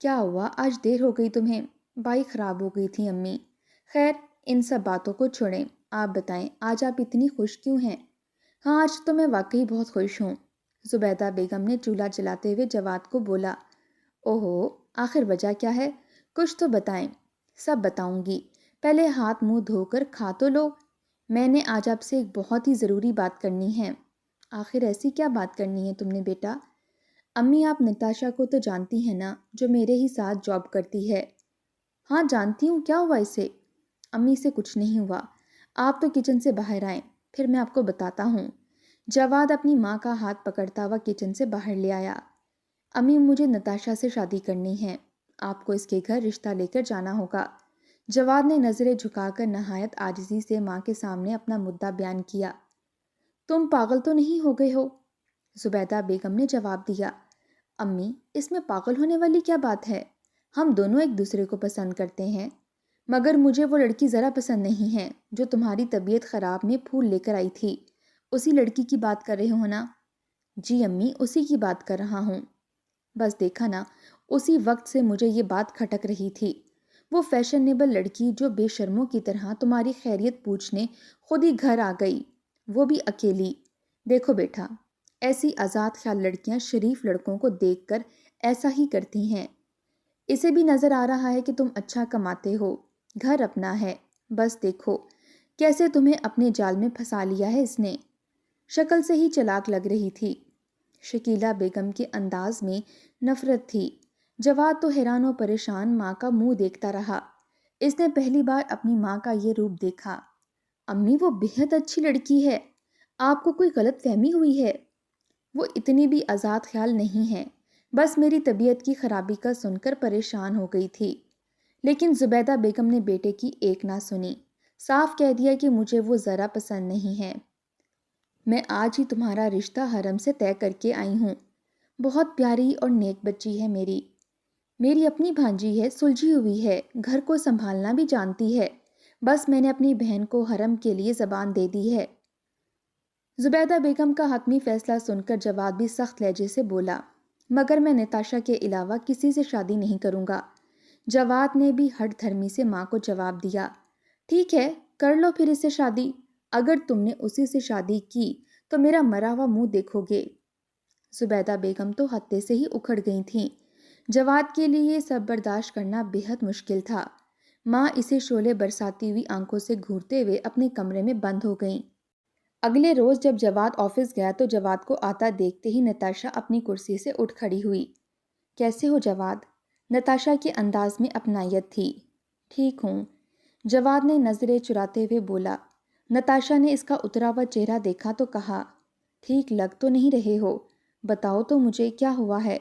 کیا ہوا؟ آج دیر ہو گئی تمہیں؟ بائک خراب ہو گئی تھی امی۔ خیر، ان سب باتوں کو چھوڑیں، آپ بتائیں آج آپ اتنی خوش کیوں ہیں؟ ہاں، آج تو میں واقعی بہت خوش ہوں، زبیدہ بیگم نے چولہا جلاتے ہوئے جواد کو بولا۔ اوہو، آخر وجہ کیا ہے؟ کچھ تو بتائیں۔ سب بتاؤں گی، پہلے ہاتھ منہ دھو کر کھا تو لو۔ میں نے آج آپ سے ایک بہت ہی ضروری بات کرنی ہے۔ آخر ایسی کیا بات کرنی ہے تم نے بیٹا؟ امی، آپ نتاشا کو تو جانتی ہیں نا، جو میرے ہی ساتھ جاب کرتی ہے؟ ہاں جانتی ہوں، کیا ہوا اسے؟ امی سے کچھ نہیں ہوا، آپ تو کچن سے باہر آئیں، پھر میں آپ کو بتاتا ہوں۔ جواد اپنی ماں کا ہاتھ پکڑتا ہوا کچن سے باہر لے آیا۔ امی، مجھے نتاشا سے شادی کرنی ہے، آپ کو اس کے گھر رشتہ لے کر جانا ہوگا۔ جواد نے نظریں جھکا کر نہایت عاجزی سے ماں کے سامنے اپنا مدعا بیان کیا۔ تم پاگل تو نہیں ہو گئے ہو؟ زبیدہ بیگم نے جواب دیا۔ امی، اس میں پاگل ہونے والی کیا بات ہے؟ ہم دونوں ایک دوسرے کو پسند کرتے ہیں، مگر مجھے وہ لڑکی ذرا پسند نہیں ہے جو تمہاری طبیعت خراب میں پھول لے کر آئی تھی۔ اسی لڑکی کی بات کر رہے ہو نا؟ جی امی، اسی کی بات کر رہا ہوں۔ بس دیکھا نا، اسی وقت سے مجھے یہ بات کھٹک رہی تھی۔ وہ فیشنیبل لڑکی جو بے شرموں کی طرح تمہاری خیریت پوچھنے خود ہی گھر آ گئی، وہ بھی اکیلی۔ دیکھو بیٹا، ایسی آزاد خیال لڑکیاں شریف لڑکوں کو دیکھ کر ایسا ہی کرتی ہیں۔ اسے بھی نظر آ رہا ہے کہ تم اچھا کماتے ہو، گھر اپنا ہے، بس دیکھو کیسے تمہیں اپنے جال میں پھنسا لیا ہے اس نے۔ شکل سے ہی چلاک لگ رہی تھی۔ شکیلہ بیگم کے انداز میں نفرت تھی۔ جواد تو حیران و پریشان ماں کا منہ دیکھتا رہا۔ اس نے پہلی بار اپنی ماں کا یہ روپ دیکھا۔ امی، وہ بہت اچھی لڑکی ہے، آپ کو کوئی غلط فہمی ہوئی ہے۔ وہ اتنی بھی آزاد خیال نہیں ہے، بس میری طبیعت کی خرابی کا سن کر پریشان ہو گئی تھی۔ لیکن زبیدہ بیگم نے بیٹے کی ایک نہ سنی، صاف کہہ دیا کہ مجھے وہ ذرا پسند نہیں ہے۔ میں آج ہی تمہارا رشتہ حرم سے طے کر کے آئی ہوں۔ بہت پیاری اور نیک بچی ہے میری اپنی بھانجی ہے، سلجھی ہوئی ہے، گھر کو سنبھالنا بھی جانتی ہے۔ بس میں نے اپنی بہن کو حرم کے لیے زبان دے دی ہے۔ زبیدہ بیگم کا حتمی فیصلہ سن کر جواد بھی سخت لہجے سے بولا، مگر میں نتاشا کے علاوہ کسی سے شادی نہیں کروں گا۔ جواد نے بھی ہٹ دھرمی سے ماں کو جواب دیا۔ ٹھیک ہے، کر لو پھر اس سے شادی۔ اگر تم نے اسی سے شادی کی تو میرا مرا ہوا منہ دیکھو گے۔ زبیدہ بیگم تو ہتے سے ہی اکھڑ گئی تھیں۔ جواد کے لیے یہ سب برداشت کرنا بہت مشکل تھا۔ ماں اسے شعلے برساتی ہوئی آنکھوں سے گھورتے ہوئے اپنے کمرے میں بند ہو گئیں۔ اگلے روز جب جواد آفس گیا تو جواد کو آتا دیکھتے ہی نتاشا اپنی کرسی سے اٹھ کھڑی ہوئی۔ کیسے ہو جواد؟ نتاشا کے انداز میں اپنائیت تھی۔ ٹھیک ہوں، جواد نے نظریں چراتے ہوئے بولا۔ نتاشا نے اس کا اترا ہوا چہرہ دیکھا تو کہا، ٹھیک لگ تو نہیں رہے ہو، بتاؤ تو مجھے کیا ہوا ہے؟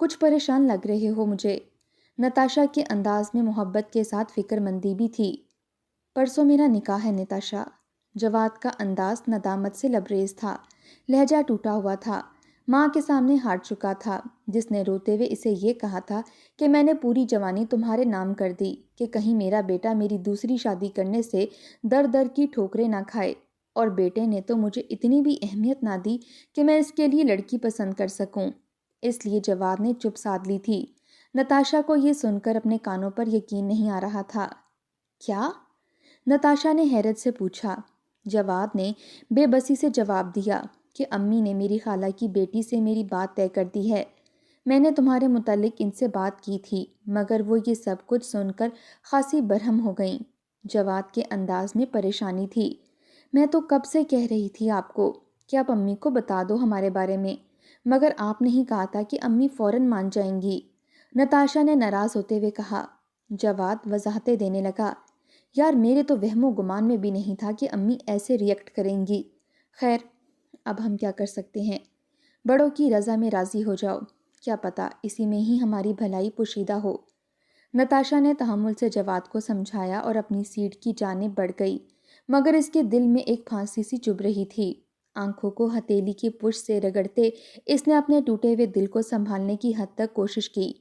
کچھ پریشان لگ رہے ہو مجھے۔ نتاشا کے انداز میں محبت کے ساتھ فکر مندی بھی تھی۔ پرسوں میرا نکاح ہے نتاشا۔ جواد کا انداز ندامت سے لبریز تھا، لہجہ ٹوٹا ہوا تھا۔ ماں کے سامنے ہار چکا تھا، جس نے روتے ہوئے اسے یہ کہا تھا کہ میں نے پوری جوانی تمہارے نام کر دی کہ کہیں میرا بیٹا میری دوسری شادی کرنے سے در در کی ٹھوکریں نہ کھائے، اور بیٹے نے تو مجھے اتنی بھی اہمیت نہ دی کہ میں اس کے لیے لڑکی پسند کر سکوں۔ اس لیے جواد نے چپ سادھ لی تھی۔ نتاشا کو یہ سن کر اپنے کانوں پر یقین نہیں آ رہا تھا۔ کیا؟ نتاشا نے حیرت سے پوچھا۔ جواد نے بے بسی سے جواب دیا کہ امی نے میری خالہ کی بیٹی سے میری بات طے کر دی ہے۔ میں نے تمہارے متعلق ان سے بات کی تھی، مگر وہ یہ سب کچھ سن کر خاصی برہم ہو گئیں۔ جواد کے انداز میں پریشانی تھی۔ میں تو کب سے کہہ رہی تھی آپ کو کہ آپ امی کو بتا دو ہمارے بارے میں، مگر آپ نے ہی کہا تھا کہ امی فوراً مان جائیں گی، نتاشا نے ناراض ہوتے ہوئے کہا۔ جواد وضاحتیں دینے لگا، یار میرے تو وہم و گمان میں بھی نہیں تھا کہ امی ایسے ریئیکٹ کریں گی۔ خیر، اب ہم کیا کر سکتے ہیں؟ بڑوں کی رضا میں راضی ہو جاؤ، کیا پتہ اسی میں ہی ہماری بھلائی پوشیدہ ہو۔ نتاشا نے تحمل سے جواد کو سمجھایا اور اپنی سیٹ کی جانب بڑھ گئی، مگر اس کے دل میں ایک پھانسی سی چبھ رہی تھی۔ آنکھوں کو ہتھیلی کی پشت سے رگڑتے اس نے اپنے ٹوٹے ہوئے دل کو سنبھالنے کی حد تک کوشش کی۔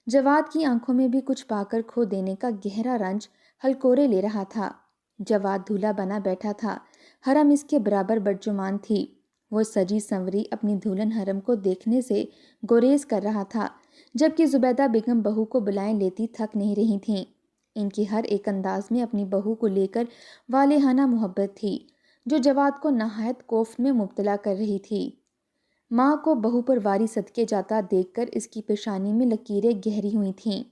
جواد کی آنکھوں میں بھی کچھ پا کر کھو دینے کا گہرا رنج ہلکورے لے رہا تھا۔ جواد دھولا بنا بیٹھا تھا، حرم اس کے برابر برجمان تھی۔ وہ سجی سنوری اپنی دلہن حرم کو دیکھنے سے گریز کر رہا تھا، جبکہ زبیدہ بیگم بہو کو بلائیں لیتی تھک نہیں رہی تھیں۔ ان کی ہر ایک انداز میں اپنی بہو کو لے کر والہانہ محبت تھی جو جواد کو نہایت کوفت میں مبتلا کر رہی تھی۔ ماں کو بہو پر واری صدقے جاتا دیکھ کر اس کی پیشانی میں لکیریں گہری ہوئی تھیں۔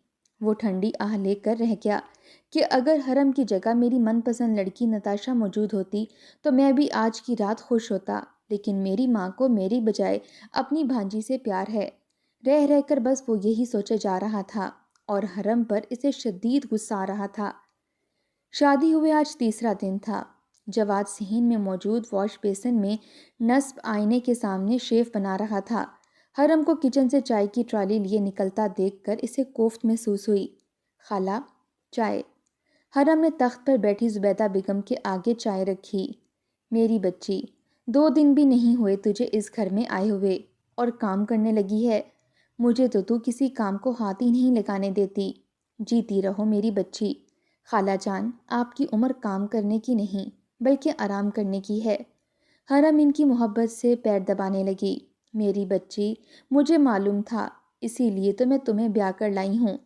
وہ ٹھنڈی آہ لے کر رہ گیا کہ اگر حرم کی جگہ میری من پسند لڑکی نتاشا موجود ہوتی تو میں بھی آج کی رات خوش ہوتا، لیکن میری ماں کو میری بجائے اپنی بھانجی سے پیار ہے۔ رہ رہ کر بس وہ یہی سوچے جا رہا تھا اور حرم پر اسے شدید غصہ آ رہا تھا۔ شادی ہوئے آج تیسرا دن تھا۔ جواد صحن میں موجود واش بیسن میں نصب آئینے کے سامنے شیف بنا رہا تھا۔ حرم کو کچن سے چائے کی ٹرالی لیے نکلتا دیکھ کر اسے کوفت محسوس ہوئی۔ خالہ، چائے۔ حرم نے تخت پر بیٹھی زبیدہ بیگم کے آگے چائے رکھی۔ میری بچی، 2 دن بھی نہیں ہوئے تجھے اس گھر میں آئے ہوئے اور کام کرنے لگی ہے۔ مجھے تو کسی کام کو ہاتھ ہی نہیں لگانے دیتی۔ جیتی رہو میری بچی۔ خالہ جان، آپ کی عمر کام کرنے کی نہیں بلکہ آرام کرنے کی ہے۔ حرم ان کی محبت سے پیر دبانے لگی۔ میری بچی، مجھے معلوم تھا، اسی لیے تو میں تمہیں بیاہ کر لائی ہوں۔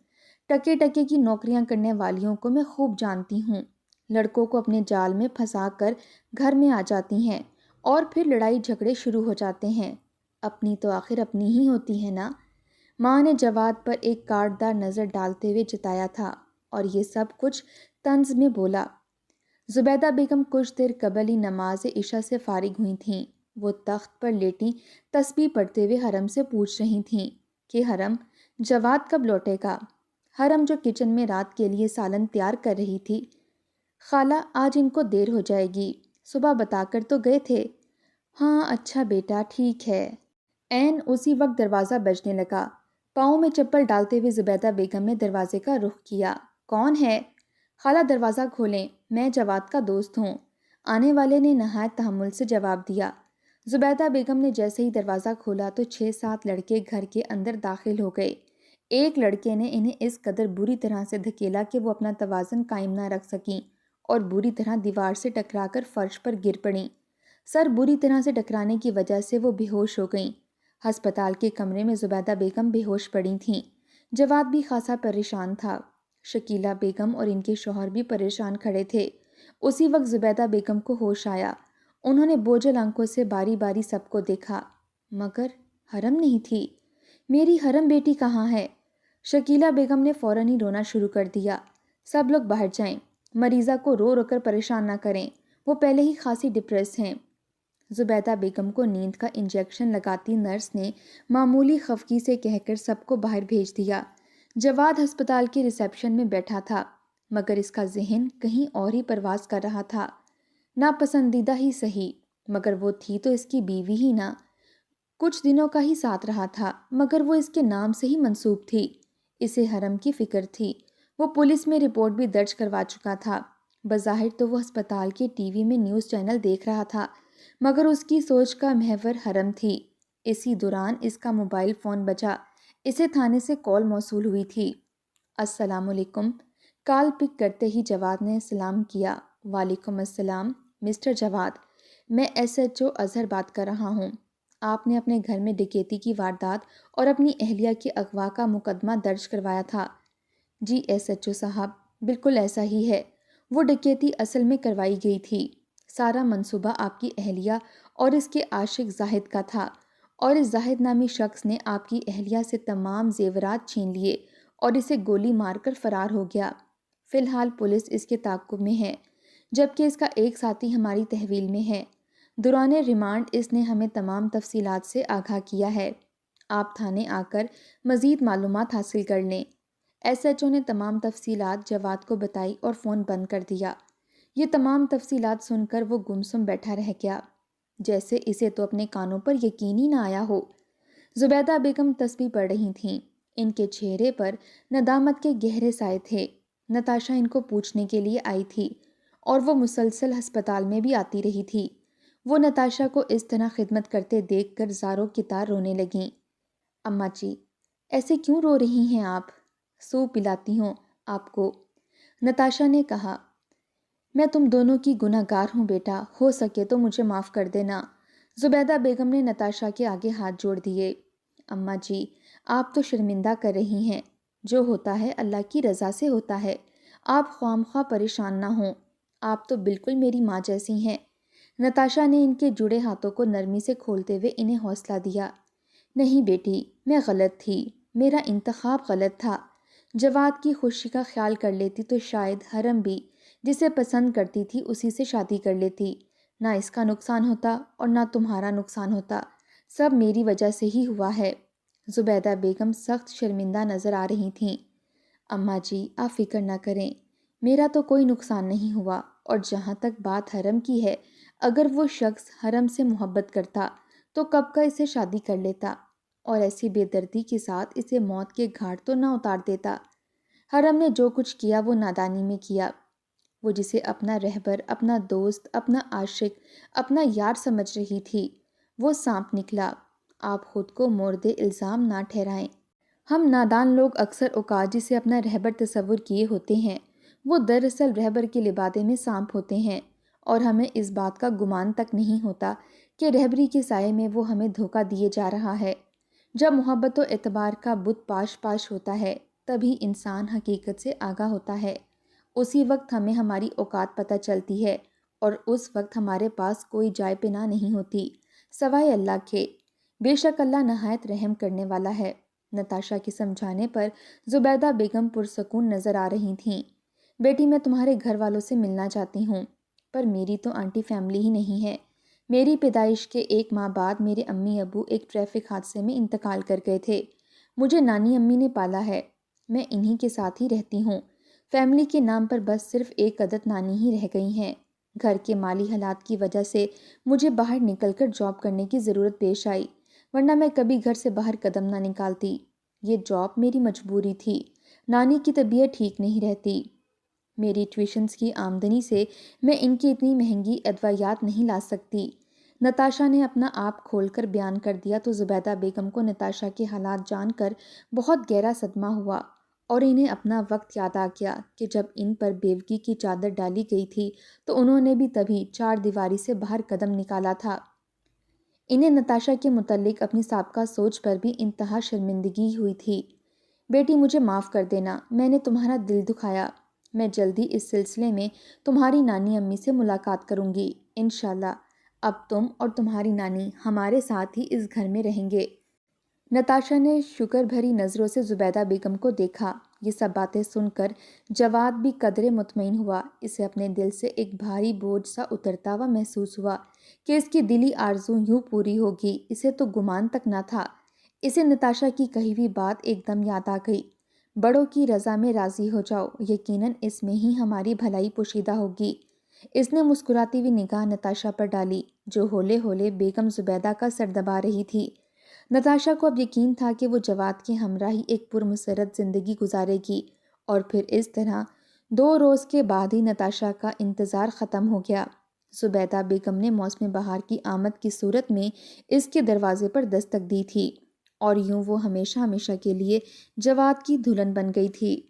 ٹکے ٹکے کی نوکریاں کرنے والیوں کو میں خوب جانتی ہوں۔ لڑکوں کو اپنے جال میں پھنسا کر گھر میں آ جاتی ہیں اور پھر لڑائی جھگڑے شروع ہو جاتے ہیں۔ اپنی تو آخر اپنی ہی ہوتی ہے نا۔ ماں نے جواد پر ایک کاٹدار نظر ڈالتے ہوئے جتایا تھا اور یہ سب کچھ طنز میں بولا۔ زبیدہ بیگم کچھ دیر قبل ہی نماز عشاء سے فارغ ہوئی تھیں۔ وہ تخت پر لیٹی تسبیح پڑھتے ہوئے حرم سے پوچھ رہی تھیں کہ حرم، جواد کب لوٹے گا؟ حرم جو کچن میں رات کے لیے سالن تیار کر رہی تھی، خالہ آج ان کو دیر ہو جائے گی، صبح بتا کر تو گئے تھے۔ ہاں اچھا بیٹا، ٹھیک ہے۔ عین اسی وقت دروازہ بجنے لگا۔ پاؤں میں چپل ڈالتے ہوئے زبیدہ بیگم نے دروازے کا رخ کیا۔ کون ہے؟ خالہ دروازہ کھولیں، میں جواد کا دوست ہوں، آنے والے نے نہایت تحمل سے جواب دیا۔ زبیدہ بیگم نے جیسے ہی دروازہ کھولا تو 6-7 لڑکے گھر کے اندر داخل ہو گئے۔ ایک لڑکے نے انہیں اس قدر بری طرح سے دھکیلا کہ وہ اپنا توازن قائم نہ رکھ سکیں اور بری طرح دیوار سے ٹکرا کر فرش پر گر پڑیں۔ سر بری طرح سے ٹکرانے کی وجہ سے وہ بے ہوش ہو گئیں۔ ہسپتال کے کمرے میں زبیدہ بیگم بے ہوش پڑی تھیں۔ جواد بھی خاصا پریشان تھا۔ شکیلہ بیگم اور ان کے شوہر بھی پریشان کھڑے تھے۔ اسی وقت زبیدہ بیگم کو ہوش آیا۔ انہوں نے بوجھل آنکھوں سے باری باری سب کو دیکھا، مگر حرم نہیں تھی۔ میری حرم بیٹی کہاں ہے؟ شکیلہ بیگم نے فوراً ہی رونا شروع کر دیا۔ سب لوگ باہر جائیں، مریضہ کو رو رو کر پریشان نہ کریں، وہ پہلے ہی خاصی ڈپریس ہیں۔ زبیدہ بیگم کو نیند کا انجیکشن لگاتی نرس نے معمولی خفگی سے کہہ کر سب کو باہر بھیج دیا۔ جواد ہسپتال کے ریسیپشن میں بیٹھا تھا، مگر اس کا ذہن کہیں اور ہی پرواز کر رہا تھا۔ ناپسندیدہ ہی سہی، مگر وہ تھی تو اس کی بیوی ہی نا۔ کچھ دنوں کا ہی ساتھ رہا تھا، مگر وہ اس کے نام سے ہی منسوب تھی۔ اسے حرم کی فکر تھی۔ وہ پولیس میں رپورٹ بھی درج کروا چکا تھا۔ بظاہر تو وہ ہسپتال کے ٹی وی میں نیوز چینل دیکھ رہا تھا، مگر اس کی سوچ کا محور حرم تھی۔ اسی دوران اس کا موبائل فون بجا۔ اسے تھانے سے کال موصول ہوئی تھی۔ السلام علیکم۔ کال پک کرتے ہی جواد نے سلام کیا۔ وعلیکم السلام مسٹر جواد، میں ایس ایچ او اظہر بات کر رہا ہوں۔ آپ نے اپنے گھر میں ڈکیتی کی واردات اور اپنی اہلیہ کے اغوا کا مقدمہ درج کروایا تھا۔ جی ایس ایچ او صاحب، بالکل ایسا ہی ہے۔ وہ ڈکیتی اصل میں کروائی گئی تھی۔ سارا منصوبہ آپ کی اہلیہ اور اس کے عاشق زاہد کا تھا، اور اس زاہد نامی شخص نے آپ کی اہلیہ سے تمام زیورات چھین لیے اور اسے گولی مار کر فرار ہو گیا۔ فی الحال پولیس اس کے تعاقب میں ہے، جبکہ اس کا ایک ساتھی ہماری تحویل میں ہے۔ دوران ریمانڈ اس نے ہمیں تمام تفصیلات سے آگاہ کیا ہے۔ آپ تھانے آ کر مزید معلومات حاصل کر لیں۔ ایس ایچ او نے تمام تفصیلات جواد کو بتائی اور فون بند کر دیا۔ یہ تمام تفصیلات سن کر وہ گمسم بیٹھا رہ گیا، جیسے اسے تو اپنے کانوں پر یقین ہی نہ آیا ہو۔ زبیدہ بیگم تسبیح پڑھ رہی تھیں۔ ان کے چہرے پر ندامت کے گہرے سائے تھے۔ نتاشا ان کو پوچھنے کے لیے آئی تھی اور وہ مسلسل ہسپتال میں بھی آتی رہی تھی۔ وہ نتاشا کو اس طرح خدمت کرتے دیکھ کر زاروں کی طرح رونے لگیں۔ اماں جی، ایسے کیوں رو رہی ہیں آپ؟ سوپ پلاتی ہوں آپ کو، نتاشا نے کہا۔ میں تم دونوں کی گناہ گار ہوں بیٹا، ہو سکے تو مجھے معاف کر دینا۔ زبیدہ بیگم نے نتاشا کے آگے ہاتھ جوڑ دیے۔ اماں جی، آپ تو شرمندہ کر رہی ہیں۔ جو ہوتا ہے اللہ کی رضا سے ہوتا ہے، آپ خواہ پریشان نہ ہوں، آپ تو بالکل میری ماں جیسی ہیں۔ نتاشا نے ان کے جڑے ہاتھوں کو نرمی سے کھولتے ہوئے انہیں حوصلہ دیا۔ نہیں بیٹی، میں غلط تھی، میرا انتخاب غلط تھا۔ جواد کی خوشی کا خیال کر لیتی تو شاید حرم بھی جسے پسند کرتی تھی اسی سے شادی کر لیتی، نہ اس کا نقصان ہوتا اور نہ تمہارا نقصان ہوتا، سب میری وجہ سے ہی ہوا ہے۔ زبیدہ بیگم سخت شرمندہ نظر آ رہی تھیں۔ اماں جی، آپ فکر نہ کریں، میرا تو کوئی نقصان نہیں ہوا، اور جہاں تک بات حرم کی ہے، اگر وہ شخص حرم سے محبت کرتا تو کب کا اسے شادی کر لیتا، اور ایسی بے دردی کے ساتھ اسے موت کے گھاٹ تو نہ اتار دیتا۔ حرم نے جو کچھ کیا وہ نادانی میں کیا۔ وہ جسے اپنا رہبر، اپنا دوست، اپنا عاشق، اپنا یار سمجھ رہی تھی، وہ سانپ نکلا۔ آپ خود کو مورد الزام نہ ٹھہرائیں۔ ہم نادان لوگ اکثر اوقات جسے اپنا رہبر تصور کیے ہوتے ہیں، وہ دراصل رہبر کے لبادے میں سانپ ہوتے ہیں، اور ہمیں اس بات کا گمان تک نہیں ہوتا کہ رہبری کے سائے میں وہ ہمیں دھوکہ دیے جا رہا ہے۔ جب محبت و اعتبار کا بت پاش ہوتا ہے، تبھی انسان حقیقت سے آگاہ ہوتا ہے۔ اسی وقت ہمیں ہماری اوقات پتہ چلتی ہے، اور اس وقت ہمارے پاس کوئی جائے پناہ نہیں ہوتی سوائے اللہ کے۔ بے شک اللہ نہایت رحم کرنے والا ہے۔ نتاشا کے سمجھانے پر زبیدہ بیگم پرسکون نظر آ رہی تھیں۔ بیٹی، میں تمہارے گھر والوں سے ملنا چاہتی ہوں، پر میری تو آنٹی فیملی ہی نہیں ہے۔ میری پیدائش کے 1 ماہ بعد میرے امی ابو ایک ٹریفک حادثے میں انتقال کر گئے تھے۔ مجھے نانی امی نے پالا ہے، میں انہی کے ساتھ ہی رہتی ہوں۔ فیملی کے نام پر بس صرف ایک عدد نانی ہی رہ گئی ہیں۔ گھر کے مالی حالات کی وجہ سے مجھے باہر نکل کر جاب کرنے کی ضرورت پیش آئی، ورنہ میں کبھی گھر سے باہر قدم نہ نکالتی۔ یہ جاب میری مجبوری تھی۔ نانی کی طبیعت ٹھیک نہیں رہتی۔ میری ٹیوشنز کی آمدنی سے میں ان کی اتنی مہنگی ادویات نہیں لا سکتی۔ نتاشا نے اپنا آپ کھول کر بیان کر دیا تو زبیدہ بیگم کو نتاشا کے حالات جان کر بہت گہرا صدمہ ہوا، اور انہیں اپنا وقت یاد آ گیا کہ جب ان پر بیوگی کی چادر ڈالی گئی تھی تو انہوں نے بھی تبھی 4 دیواری سے باہر قدم نکالا تھا۔ انہیں نتاشا کے متعلق اپنی سابقہ سوچ پر بھی انتہا شرمندگی ہوئی تھی۔ بیٹی، مجھے معاف کر دینا، میں نے تمہارا دل دکھایا۔ میں جلدی اس سلسلے میں تمہاری نانی امی سے ملاقات کروں گی، انشاءاللہ۔ اب تم اور تمہاری نانی ہمارے ساتھ ہی اس گھر میں رہیں گے۔ نتاشا نے شکر بھری نظروں سے زبیدہ بیگم کو دیکھا۔ یہ سب باتیں سن کر جواد بھی قدرے مطمئن ہوا۔ اسے اپنے دل سے ایک بھاری بوجھ سا اترتا ہوا محسوس ہوا کہ اس کی دلی آرزو یوں پوری ہوگی، اسے تو گمان تک نہ تھا۔ اسے نتاشا کی کہی ہوئی بات ایک دم یاد آ گئی۔ بڑوں کی رضا میں راضی ہو جاؤ، یقیناً اس میں ہی ہماری بھلائی پوشیدہ ہوگی۔ اس نے مسکراتی ہوئی نگاہ نتاشا پر ڈالی، جو ہولے ہولے بیگم زبیدہ کا سر دبا رہی تھی۔ نتاشا کو اب یقین تھا کہ وہ جواد کے ہمراہ ہی ایک پرمسرت زندگی گزارے گی، اور پھر اس طرح 2 روز کے بعد ہی نتاشا کا انتظار ختم ہو گیا۔ زبیدہ بیگم نے موسم بہار کی آمد کی صورت میں اس کے دروازے پر دستک دی تھی، اور یوں وہ ہمیشہ ہمیشہ کے لیے جواد کی دلہن بن گئی تھی۔